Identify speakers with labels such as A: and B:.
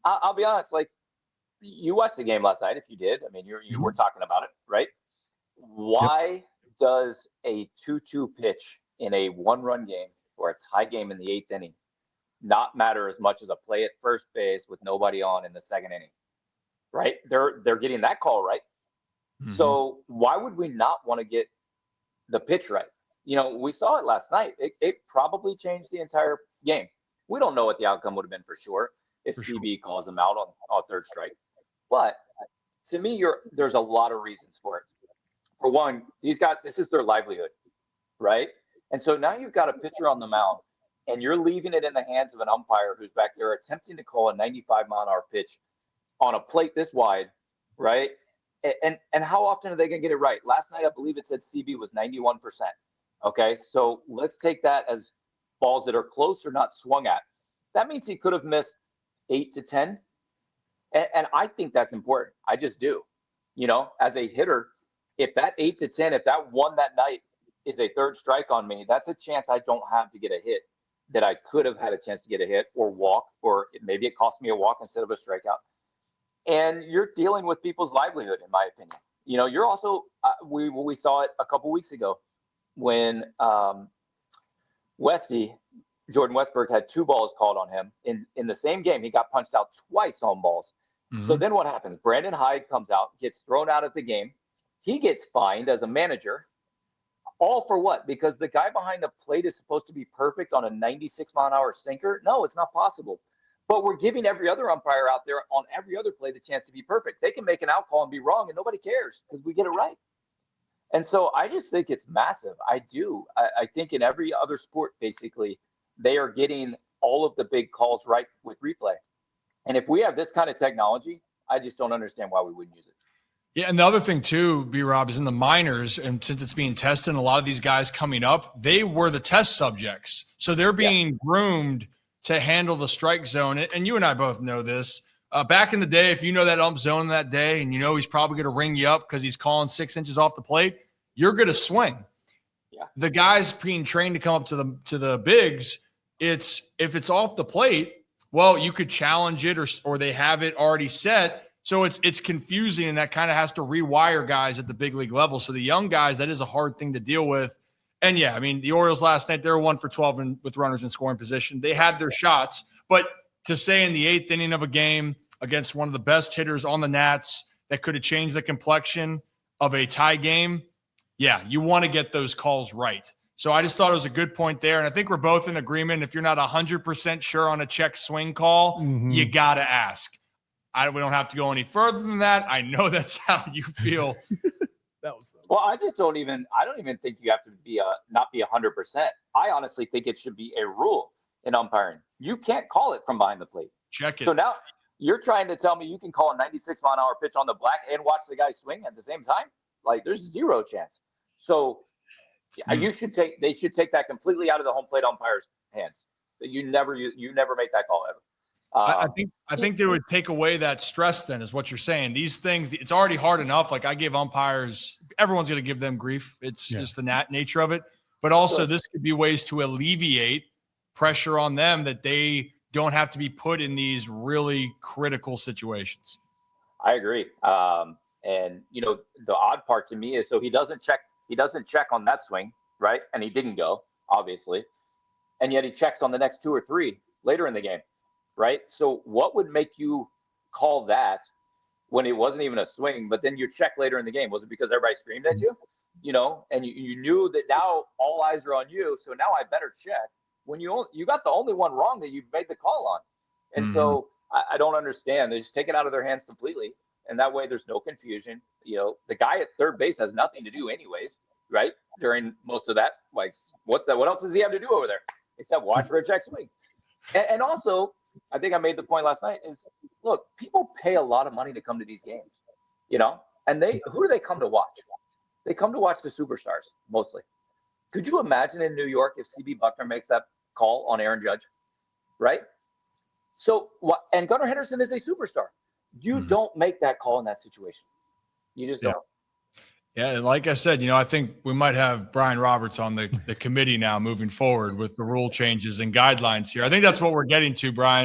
A: I'll be honest. Like, you watched the game last night. If you did, I mean, you were talking about it, right?
B: Yep.
A: Why does a 2-2 pitch in a one-run game or a tie game in the eighth inning not matter as much as a play at first base with nobody on in the second inning? Right? They're getting that call right. So why would we not want to get the pitch right? We saw it last night. It probably changed the entire game. We don't know what the outcome would have been for sure if CB calls them out on third strike. But to me, there's a lot of reasons for it. For one, this is their livelihood, right? And so now you've got a pitcher on the mound, and you're leaving it in the hands of an umpire who's back there attempting to call a 95-mile-an-hour pitch on a plate this wide, right? And how often are they going to get it right? Last night, I believe it said CB was 91%. Okay, so let's take that as balls that are close or not swung at. That means he could have missed 8 to 10. And I think that's important. I just do. As a hitter, if that 8 to 10, if that one that night is a third strike on me, that's a chance I don't have to get a hit that I could have had a chance to get a hit or walk, or maybe it cost me a walk instead of a strikeout. And you're dealing with people's livelihood, in my opinion. You're also, we saw it a couple weeks ago when Jordan Westberg had 2 balls called on him. In the same game, he got punched out twice on balls. So then what happens? Brandon Hyde comes out, gets thrown out of the game. He gets fined as a manager. All for what? Because the guy behind the plate is supposed to be perfect on a 96-mile-an-hour sinker? No, it's not possible. But we're giving every other umpire out there on every other play the chance to be perfect. They can make an out call and be wrong, and nobody cares because we get it right. And so I just think it's massive. I do. I think in every other sport, basically, they are getting all of the big calls right with replay. And if we have this kind of technology, I just don't understand why we wouldn't use it.
B: Yeah, and the other thing too, B-Rob, is in the minors, and since it's being tested, and a lot of these guys coming up, they were the test subjects. So they're being groomed to handle the strike zone. And you and I both know this. Back in the day, if you know that ump zone that day and he's probably going to ring you up because he's calling 6 inches off the plate, you're going to swing. Yeah. The guys being trained to come up to the bigs, if it's off the plate, well, you could challenge it or they have it already set. So it's confusing, and that kind of has to rewire guys at the big league level. So the young guys, that is a hard thing to deal with. And yeah, I mean, the Orioles last night, they were 1 for 12 with runners in scoring position. They had their shots, but to say in the 8th inning of a game against one of the best hitters on the Nats that could have changed the complexion of a tie game, yeah, you want to get those calls right. So I just thought it was a good point there. And I think we're both in agreement. If you're not 100% sure on a check swing call, you got to ask. We don't have to go any further than that. I know that's how you feel.
A: Well, I don't even think you have to not be 100%. I honestly think it should be a rule in umpiring. You can't call it from behind the plate.
B: Check it.
A: So now you're trying to tell me you can call a 96-mile-an-hour pitch on the black and watch the guy swing at the same time? Like, there's zero chance. So they should take that completely out of the home plate umpire's hands. You never make that call ever.
B: I think they would take away that stress then, is what you're saying. These things, it's already hard enough. Like, I give umpires, everyone's going to give them grief. It's just the nature of it. But also this could be ways to alleviate pressure on them that they don't have to be put in these really critical situations.
A: I agree. And the odd part to me is, so he doesn't check on that swing, right? And he didn't go, obviously. And yet he checks on the next 2 or 3 later in the game. Right. So what would make you call that when it wasn't even a swing, but then you check later in the game? Was it because everybody screamed at you, and you knew that now all eyes are on you. So now I better check when you got the only one wrong that you made the call on. And so I don't understand. They just take it out of their hands completely. And that way there's no confusion. The guy at third base has nothing to do anyways, right? During most of that, like, what else does he have to do over there except watch for a check swing? And also, I think I made the point last night is, look, people pay a lot of money to come to these games, and who do they come to watch? They come to watch the superstars mostly. Could you imagine in New York if CB Buckner makes that call on Aaron Judge, right? So, and Gunnar Henderson is a superstar. You don't make that call in that situation. You just don't.
B: Yeah, like I said, I think we might have Brian Roberts on the committee now moving forward with the rule changes and guidelines here. I think that's what we're getting to, Brian.